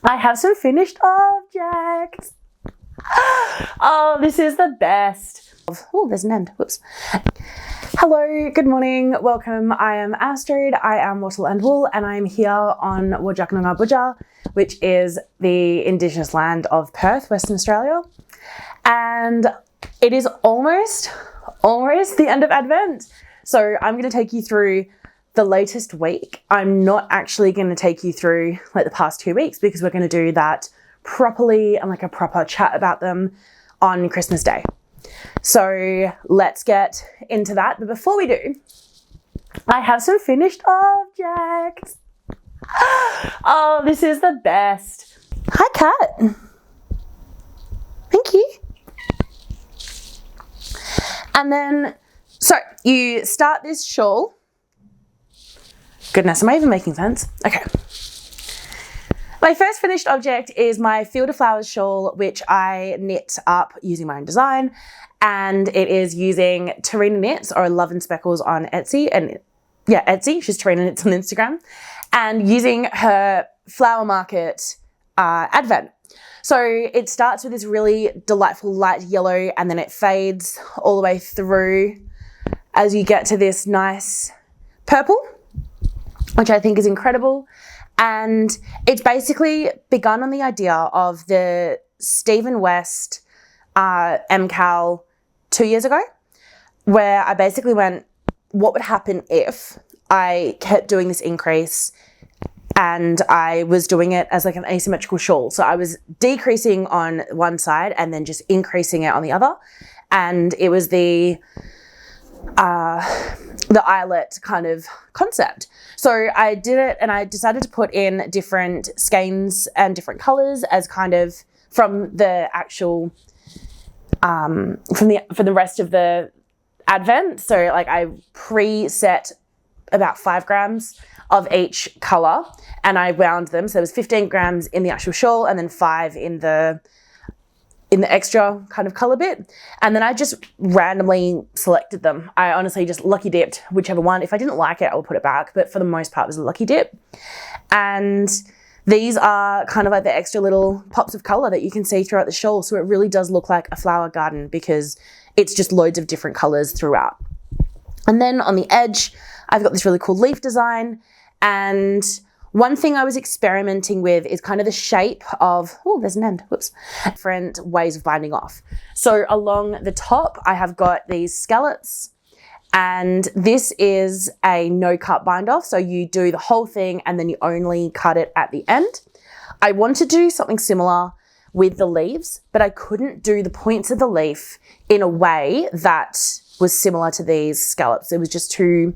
I have some finished objects. Oh, this is the best. Oh, there's an end. Whoops. Hello, good morning, welcome. I am Astrid, I am Wattle and Wool, and I'm here on Wodjakanonga, which is the Indigenous land of Perth, Western Australia. And it is almost the end of Advent. So I'm going to take you through the latest week. I'm not actually going to take you through like the past 2 weeks because we're going to do that properly and like a proper chat about them on Christmas Day. So let's get into that. But before we do, I have some finished objects. Oh, this is the best. Hi, cat. Thank you. And then, so you start this shawl. Goodness, am I even making sense? Okay. My first finished object is my Field of Flowers shawl, which I knit up using my own design. And it is using Tarina Knits or Love and Speckles on Etsy. And yeah, Etsy, she's Tarina Knits on Instagram. And using her flower market advent. So it starts with this really delightful light yellow and then it fades all the way through as you get to this nice purple, which I think is incredible. And it's basically begun on the idea of the Stephen West MCAL 2 years ago, where I basically went, what would happen if I kept doing this increase and I was doing it as like an asymmetrical shawl? So I was decreasing on one side and then just increasing it on the other. And it was the eyelet kind of concept. So I did it and I decided to put in different skeins and different colors as kind of from the actual, for the rest of the advent. So like I preset about 5 grams of each color and I wound them. So there was 15 grams in the actual shawl and then 5 in the extra kind of color bit. And then I just randomly selected them. I honestly just lucky dipped whichever one. If I didn't like it, I would put it back. But for the most part, it was a lucky dip. And these are kind of like the extra little pops of color that you can see throughout the shawl. So it really does look like a flower garden because it's just loads of different colors throughout. And then on the edge, I've got this really cool leaf design. And one thing I was experimenting with is kind of the shape of, oh, there's an end, whoops, different ways of binding off. So along the top, I have got these scallops, and this is a no-cut bind off. So you do the whole thing and then you only cut it at the end. I wanted to do something similar with the leaves, but I couldn't do the points of the leaf in a way that was similar to these scallops. It was just too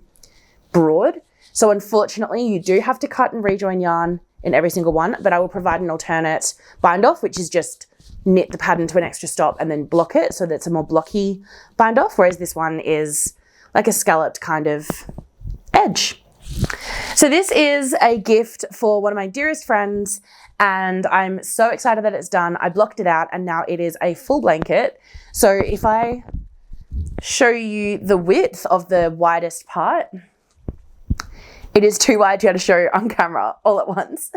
broad. So unfortunately, you do have to cut and rejoin yarn in every single one, but I will provide an alternate bind off, which is just knit the pattern to an extra stop and then block it so that it's a more blocky bind off, whereas this one is like a scalloped kind of edge. So this is a gift for one of my dearest friends and I'm so excited that it's done. I blocked it out and now it is a full blanket. So if I show you the width of the widest part, it is too wide to be able to show on camera all at once,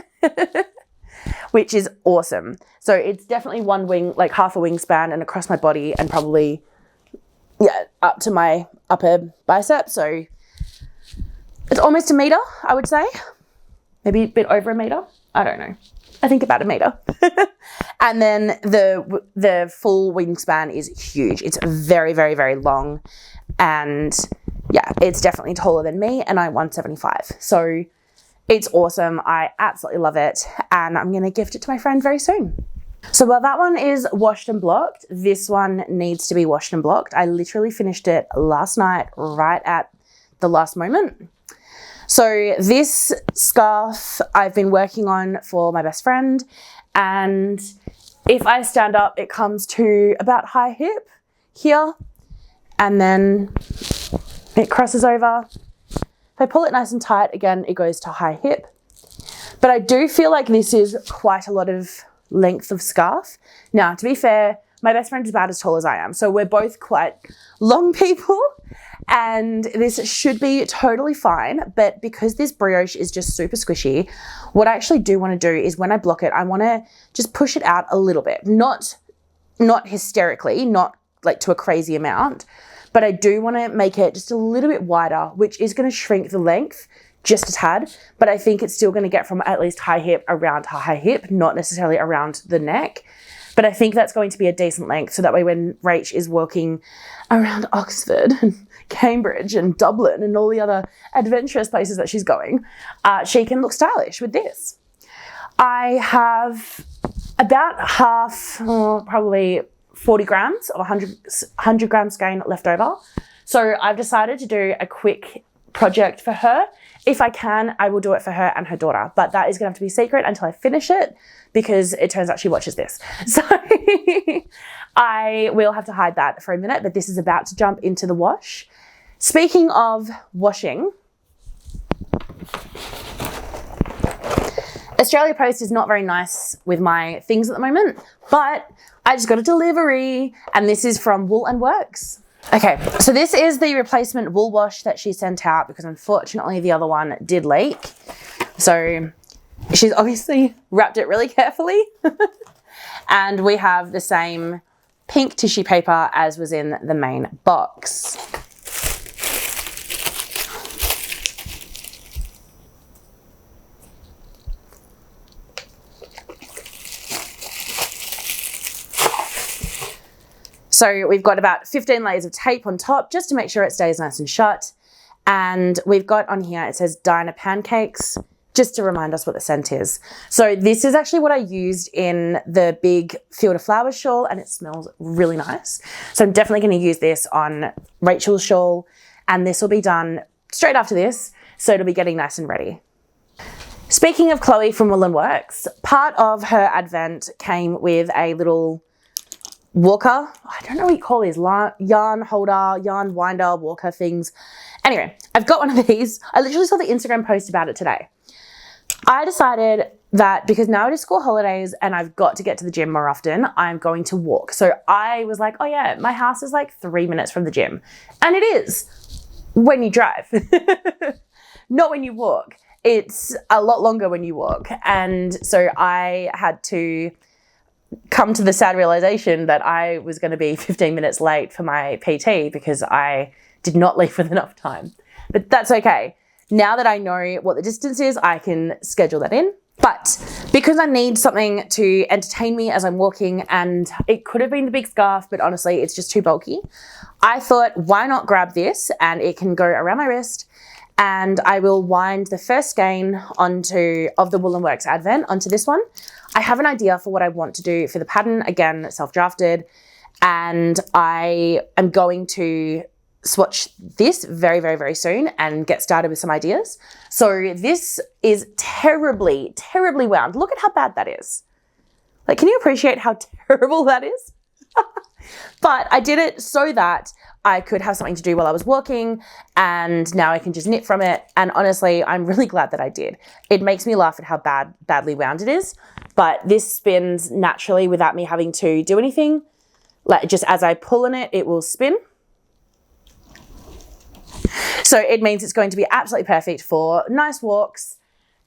which is awesome. So it's definitely one wing, like half a wingspan and across my body and probably, yeah, up to my upper bicep. So it's almost a meter, I would say. Maybe a bit over a meter. I don't know. I think about a meter. And then the full wingspan is huge. It's very, very, very long. And yeah, it's definitely taller than me and I'm 175. So it's awesome. I absolutely love it. And I'm going to gift it to my friend very soon. So while that one is washed and blocked, this one needs to be washed and blocked. I literally finished it last night, right at the last moment. So this scarf I've been working on for my best friend. And if I stand up, it comes to about high hip here. And then it crosses over. If I pull it nice and tight, again, it goes to high hip. But I do feel like this is quite a lot of length of scarf. Now, to be fair, my best friend is about as tall as I am. So we're both quite long people. and this should be totally fine. But because this brioche is just super squishy, what I actually do want to do is when I block it, I want to just push it out a little bit, not hysterically, not like to a crazy amount, but I do want to make it just a little bit wider, which is going to shrink the length just a tad, but I think it's still going to get from at least high hip around to high hip, not necessarily around the neck. But I think that's going to be a decent length, so that way when Rach is walking around Oxford and Cambridge and Dublin and all the other adventurous places that she's going, she can look stylish with this. I have about half, probably 40 grams of 100 gram skein left over. So I've decided to do a quick project for her. If I can, I will do it for her and her daughter, but that is going to have to be secret until I finish it, because it turns out she watches this. So I will have to hide that for a minute, but this is about to jump into the wash. Speaking of washing, Australia Post is not very nice with my things at the moment, but I just got a delivery, and this is from Wool and Works. Okay, so this is the replacement wool wash that she sent out, because unfortunately the other one did leak. So she's obviously wrapped it really carefully. And we have the same pink tissue paper as was in the main box. So we've got about 15 layers of tape on top just to make sure it stays nice and shut. And we've got on here, it says Diner Pancakes, just to remind us what the scent is. So this is actually what I used in the big Field of Flowers shawl, and it smells really nice. So I'm definitely going to use this on Rachel's shawl, and this will be done straight after this, so it'll be getting nice and ready. Speaking of Chloe from Wool and Works, part of her advent came with a little walker. I don't know what you call these, yarn holder, yarn winder, walker things. Anyway, I've got one of these. I literally saw the Instagram post about it today. I decided that because now it is school holidays and I've got to get to the gym more often, I'm going to walk. So I was like, oh yeah, my house is like 3 minutes from the gym. And it is when you drive, not when you walk. It's a lot longer when you walk. And so I had to come to the sad realization that I was going to be 15 minutes late for my PT because I did not leave with enough time. But that's okay. Now that I know what the distance is, I can schedule that in. But because I need something to entertain me as I'm walking, and it could have been the big scarf, but honestly, it's just too bulky, I thought, why not grab this, and it can go around my wrist, and I will wind the first skein of the Wool and Works Advent onto this one. I have an idea for what I want to do for the pattern, again, self-drafted, and I am going to swatch this very, very, very soon and get started with some ideas. So this is terribly, terribly wound. Look at how bad that is. Like, can you appreciate how terrible that is? But I did it so that I could have something to do while I was walking, and now I can just knit from it. And honestly, I'm really glad that I did. It makes me laugh at how badly wound it is, but this spins naturally without me having to do anything. Like, just as I pull on it, it will spin. So it means it's going to be absolutely perfect for nice walks,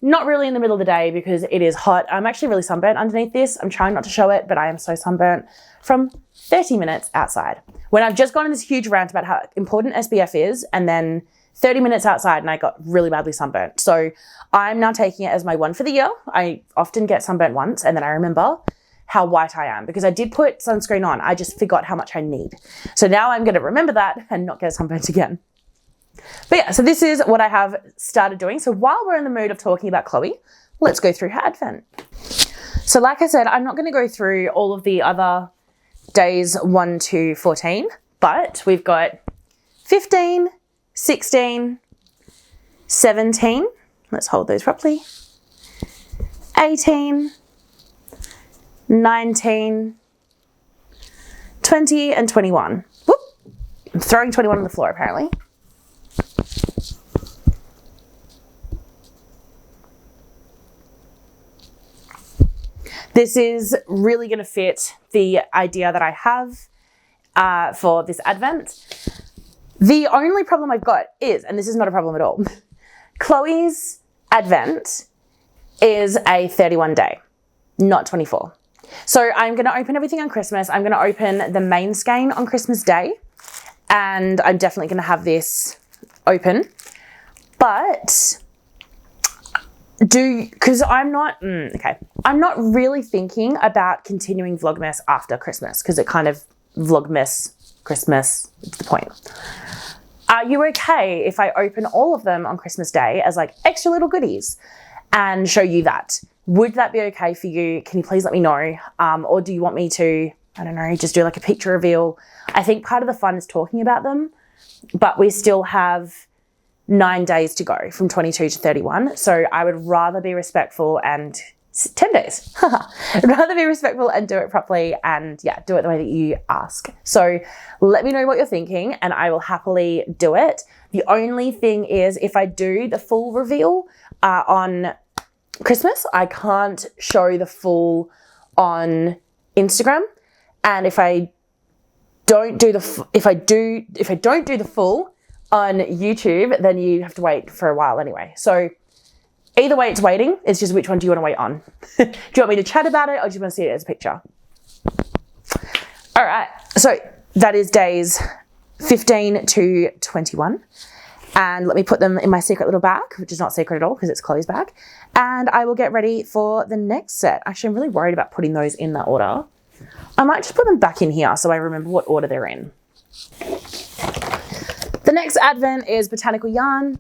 not really in the middle of the day because it is hot. I'm actually really sunburnt underneath this. I'm trying not to show it, but I am so sunburnt from 30 minutes outside. When I've just gone on this huge rant about how important SPF is, and then 30 minutes outside and I got really badly sunburnt. So I'm now taking it as my one for the year. I often get sunburnt once and then I remember how white I am because I did put sunscreen on. I just forgot how much I need. So now I'm going to remember that and not get sunburnt again. But yeah, so this is what I have started doing. So while we're in the mood of talking about Chloe, let's go through her advent. So like I said, I'm not going to go through all of the other days 1 to 14, but we've got 15, 16, 17, let's hold those properly, 18, 19, 20, and 21. Whoop. I'm throwing 21 on the floor apparently. This is really going to fit the idea that I have for this advent. The only problem I've got is, and this is not a problem at all, Chloe's Advent is a 31 day, not 24. So I'm going to open everything on Christmas. I'm going to open the main skein on Christmas Day, and I'm definitely going to have this open. But because I'm not really thinking about continuing Vlogmas after Christmas, because it kind of Vlogmas Christmas, it's the point. Are you okay if I open all of them on Christmas Day as like extra little goodies and show you that? Would that be okay for you? Can you please let me know? Or do you want me to, I don't know, just do like a picture reveal? I think part of the fun is talking about them, but we still have 9 days to go from 22 to 31. So I would rather be respectful and 10 days. I'd rather be respectful and do it properly and yeah, do it the way that you ask. So let me know what you're thinking and I will happily do it. The only thing is if I do the full reveal on Christmas, I can't show the full on Instagram. And if I don't do the full on YouTube, then you have to wait for a while anyway. So either way it's waiting, it's just which one do you want to wait on? Do you want me to chat about it or do you want to see it as a picture? All right, so that is days 15 to 21. And let me put them in my secret little bag, which is not secret at all because it's Chloe's bag. And I will get ready for the next set. Actually, I'm really worried about putting those in that order. I might just put them back in here so I remember what order they're in. The next advent is Botanical Yarn.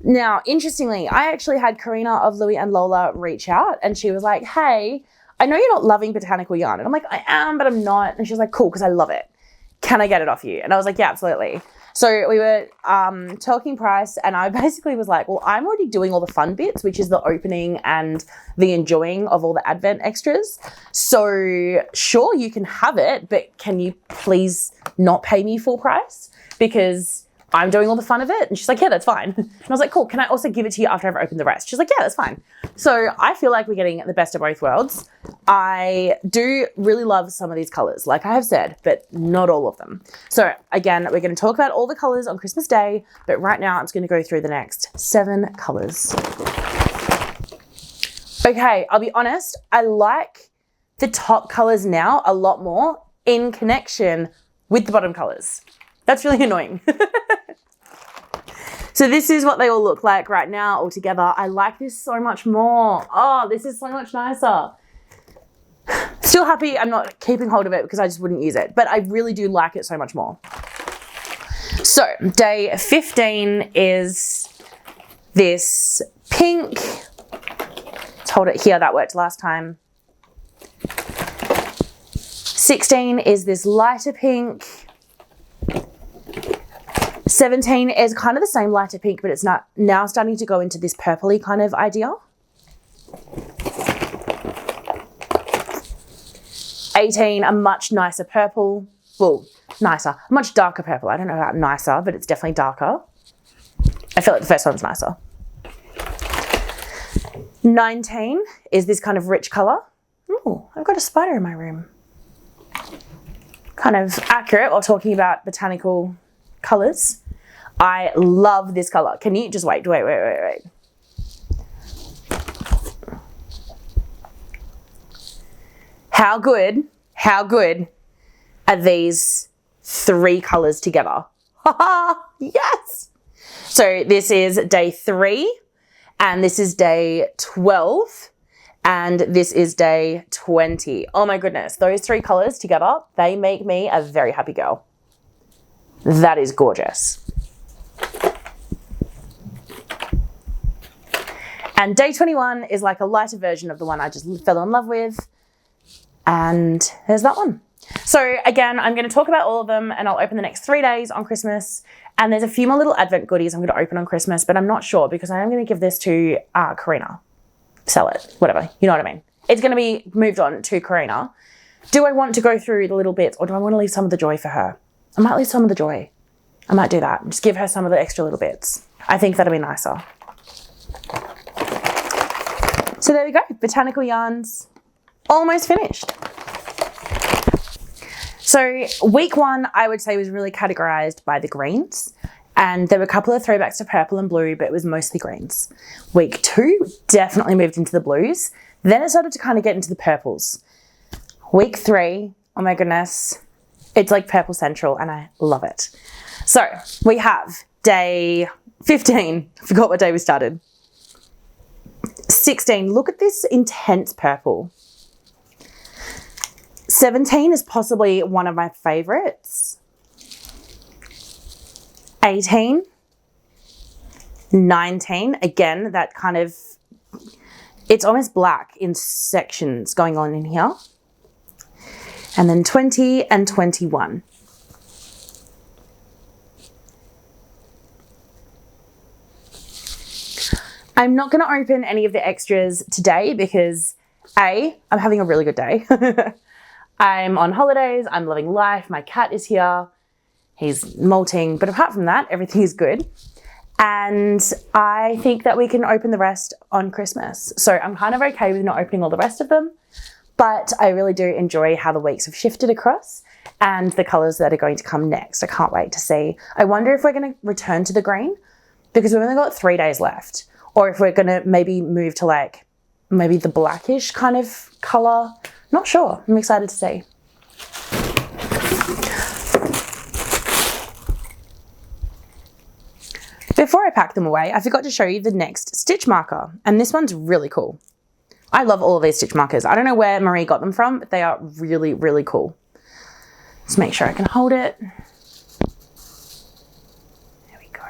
Now, interestingly, I actually had Karina of Louie and Lola reach out and she was like, hey, I know you're not loving Botanical Yarn. And I'm like, I am, but I'm not. And she was like, cool, because I love it. Can I get it off you? And I was like, yeah, absolutely. So we were talking price and I basically was like, well, I'm already doing all the fun bits, which is the opening and the enjoying of all the advent extras. So sure, you can have it, but can you please not pay me full price? Because I'm doing all the fun of it. And she's like, yeah, that's fine. And I was like, cool, can I also give it to you after I've opened the rest? She's like, yeah, that's fine. So I feel like we're getting the best of both worlds. I do really love some of these colors, like I have said, but not all of them. So again, we're going to talk about all the colors on Christmas Day, but right now I'm just going to go through the next 7 colors. Okay, I'll be honest, I like the top colors now a lot more in connection with the bottom colors. That's really annoying. So this is what they all look like right now all together. I like this so much more. Oh, this is so much nicer. Still happy I'm not keeping hold of it because I just wouldn't use it, but I really do like it so much more. So day 15 is this pink. Let's hold it here, that worked last time. 16 is this lighter pink. 17 is kind of the same lighter pink, but it's not now starting to go into this purpley kind of idea. 18, a much nicer purple. Well, nicer, a much darker purple. I don't know about nicer, but it's definitely darker. I feel like the first one's nicer. 19 is this kind of rich color. Oh, I've got a spider in my room. Kind of accurate while talking about botanical colors. I love this color. Can you just wait? How good are these 3 colors together? Yes. So this is day 3 and this is day 12 and this is day 20. Oh my goodness. Those 3 colors together, they make me a very happy girl. That is gorgeous. And day 21 is like a lighter version of the one I just fell in love with. And there's that one. So again, I'm going to talk about all of them and I'll open the next 3 days on Christmas. And there's a few more little advent goodies I'm going to open on Christmas, but I'm not sure because I am going to give this to Karina. Sell it, whatever, you know what I mean. It's going to be moved on to Karina. Do I want to go through the little bits or do I want to leave some of the joy for her? I might leave some of the joy. I might do that. Just give her some of the extra little bits. I think that'll be nicer. So there we go. Botanical Yarns almost finished. So week 1, I would say, was really categorized by the greens. And there were a couple of throwbacks to purple and blue, but it was mostly greens. Week 2 definitely moved into the blues. Then it started to kind of get into the purples. Week 3, oh my goodness, it's like purple central and I love it. So we have day 15, I forgot what day we started. 16, look at this intense purple. 17 is possibly one of my favorites. 18, 19, again, that kind of, it's almost black in sections going on in here. And then 20 and 21. I'm not going to open any of the extras today because I'm having a really good day. I'm on holidays, I'm loving life, my cat is here. He's molting, but apart from that, everything is good. And I think that we can open the rest on Christmas. So I'm kind of okay with not opening all the rest of them, but I really do enjoy how the weeks have shifted across and the colors that are going to come next. I can't wait to see. I wonder if we're going to return to the green because we've only got 3 days left, or if we're going to maybe move to like maybe the blackish kind of color. Not sure. I'm excited to see. Before I pack them away, I forgot to show you the next stitch marker, and this one's really cool. I love all of these stitch markers. I don't know where Marie got them from, but they are really, really cool. Let's make sure I can hold it. There we go.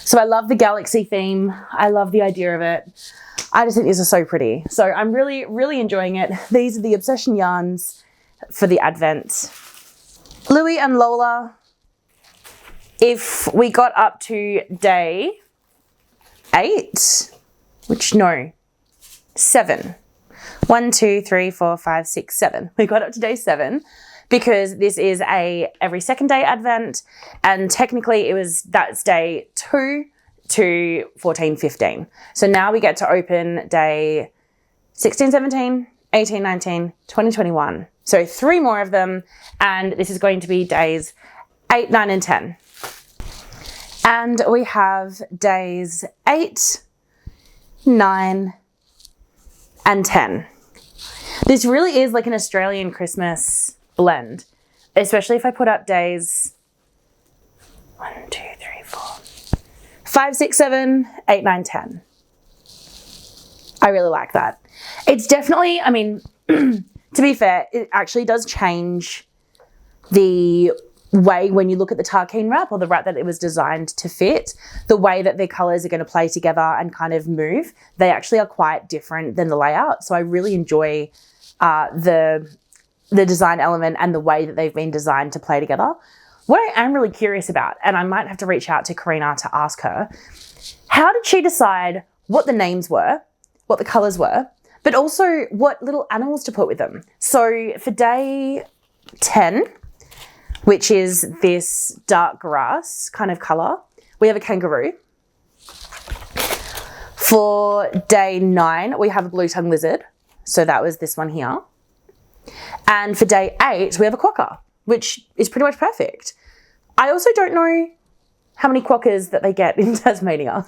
So I love the galaxy theme. I love the idea of it. I just think these are so pretty. So I'm really, really enjoying it. These are the Obsession yarns for the Advent. Louie and Lola, if we got up to day 8, which no, 7. 1, 2, 3, 4, 5, 6, 7. We got up to day 7 because this is a every second day Advent, and technically that's day 2 to 14, 15. So now we get to open day 16, 17, 18, 19, 20, 21. So 3 more of them, and this is going to be days 8, 9, and 10. And we have days 8, 9, and 10. This really is like an Australian Christmas blend, especially if I put up days 1, 2, 3, 4, 5, 6, 7, 8, 9, 10. I really like that. It's definitely, I mean, to be fair, it actually does change the way when you look at the Tarkeen wrap, or the wrap that it was designed to fit, the way that their colors are going to play together and kind of move, they actually are quite different than the layout. So I really enjoy the design element and the way that they've been designed to play together. What I am really curious about, and I might have to reach out to Karina to ask her, how did she decide what the names were, what the colors were, but also what little animals to put with them? So for day 10, which is this dark grass kind of color, we have a kangaroo. For day 9, we have a blue tongue lizard. So that was this one here. And for day 8, we have a quokka, which is pretty much perfect. I also don't know how many quokkas that they get in Tasmania.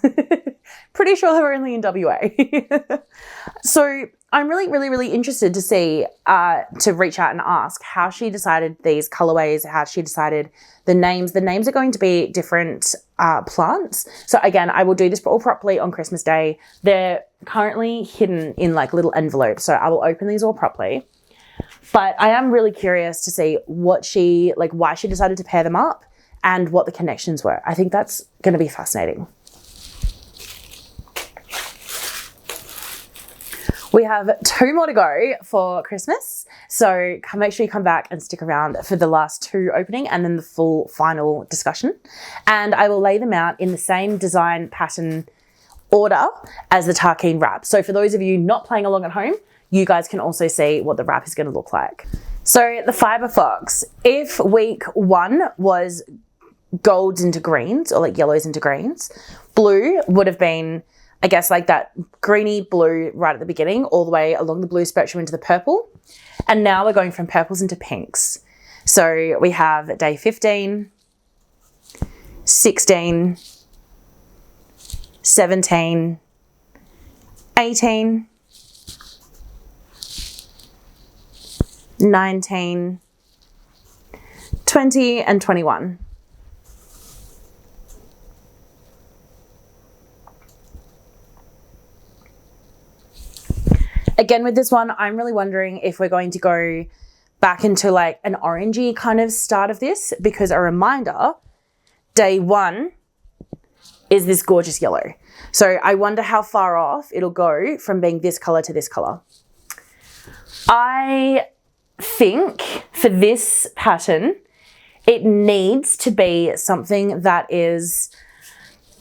Pretty sure they're only in WA. So I'm really, really, really interested to see, to reach out and ask how she decided these colorways, how she decided the names. The names are going to be different plants. So again, I will do this all properly on Christmas Day. They're currently hidden in like little envelopes, so I will open these all properly. But I am really curious to see why she decided to pair them up and what the connections were. I think that's going to be fascinating. We have 2 more to go for Christmas. So make sure you come back and stick around for the last 2 opening and then the full final discussion. And I will lay them out in the same design pattern order as the Tarkeen wrap. So for those of you not playing along at home, you guys can also see what the wrap is going to look like. So the Fibre Fox, if week 1 was golds into greens, or like yellows into greens, blue would have been I guess like that greeny blue right at the beginning, all the way along the blue spectrum into the purple. And now we're going from purples into pinks. So we have day 15, 16, 17, 18, 19, 20, and 21. Again, with this one, I'm really wondering if we're going to go back into like an orangey kind of start of this, because a reminder, day 1 is this gorgeous yellow. So I wonder how far off it'll go from being this color to this color. I think for this pattern, it needs to be something that is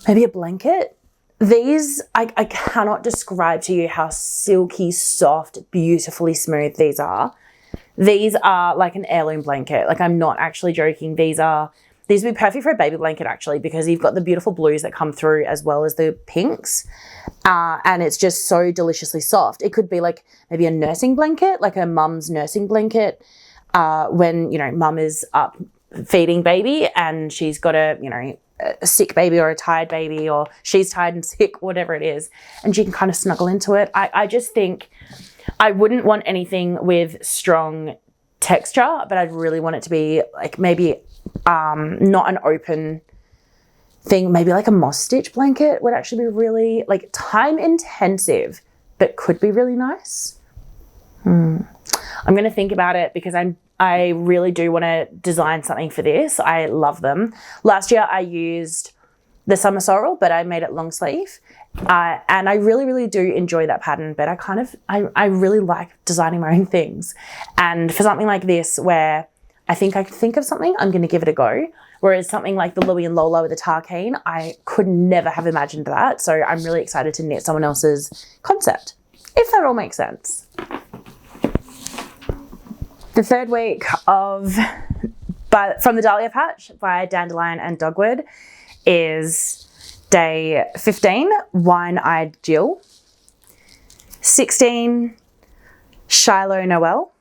maybe a blanket. These, I cannot describe to you how silky, soft, beautifully smooth these are. These are like an heirloom blanket. Like, I'm not actually joking. These would be perfect for a baby blanket actually, because you've got the beautiful blues that come through as well as the pinks. And it's just so deliciously soft. It could be like maybe a nursing blanket, like a mum's nursing blanket, when, you know, mum is up feeding baby and she's got a sick baby or a tired baby, or she's tired and sick, whatever it is, and she can kind of snuggle into it. I just think I wouldn't want anything with strong texture, but I'd really want it to be like maybe not an open thing. Maybe like a moss stitch blanket would actually be really like time intensive, but could be really nice. I'm going to think about it, because I really do want to design something for this. I love them. Last year I used the summer sorrel, but I made it long sleeve. And I really, really do enjoy that pattern, but I really like designing my own things. And for something like this, where I think I could think of something, I'm going to give it a go. Whereas something like the Louie and Lola with the tarkeen, I could never have imagined that. So I'm really excited to knit someone else's concept, if that all makes sense. The third week from the Dahlia Patch by Dandelion and Dogwood is day 15, Wine-Eyed Jill, 16, Shiloh Noel,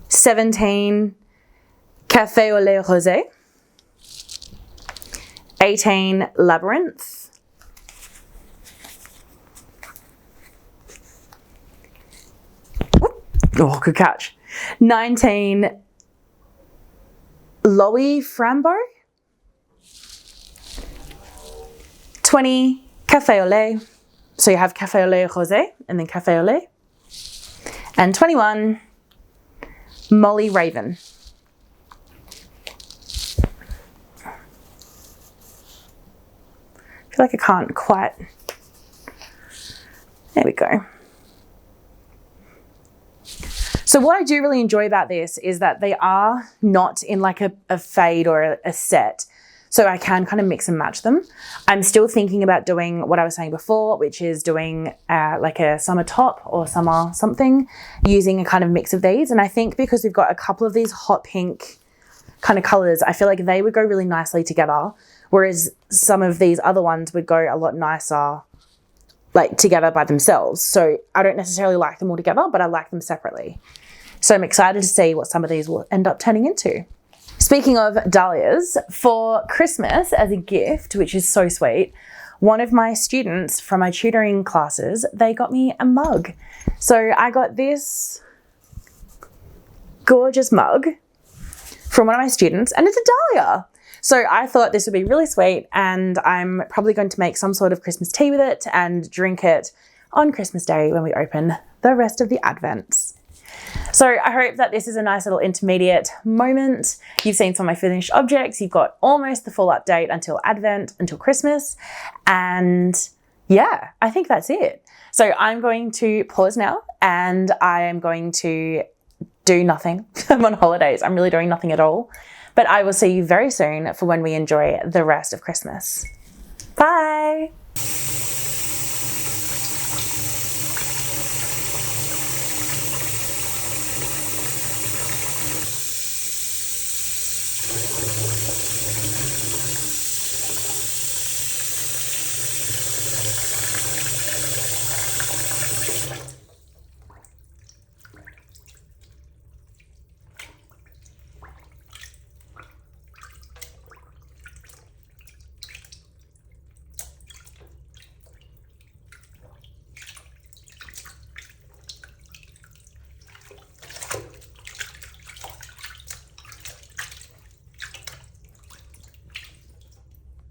17, Café au lait rosé, 18, Labyrinth, oh, good catch. 19, Louie Frambo. 20, Café au lait. So you have Café au lait rosé and then Café au lait. And 21, Molly Raven. I feel like I can't quite. There we go. So what I do really enjoy about this is that they are not in like a fade or a set. So I can kind of mix and match them. I'm still thinking about doing what I was saying before, which is doing like a summer top or summer something, using a kind of mix of these. And I think because we've got a couple of these hot pink kind of colors, I feel like they would go really nicely together. Whereas some of these other ones would go a lot nicer like together by themselves. So I don't necessarily like them all together, but I like them separately. So I'm excited to see what some of these will end up turning into. Speaking of dahlias, for Christmas as a gift, which is so sweet, one of my students from my tutoring classes, they got me a mug. So I got this gorgeous mug from one of my students, and it's a dahlia. So I thought this would be really sweet, and I'm probably going to make some sort of Christmas tea with it and drink it on Christmas Day when we open the rest of the Advents. So I hope that this is a nice little intermediate moment. You've seen some of my finished objects. You've got almost the full update until Advent, until Christmas. And yeah, I think that's it. So I'm going to pause now, and I am going to do nothing. I'm on holidays. I'm really doing nothing at all. But I will see you very soon for when we enjoy the rest of Christmas.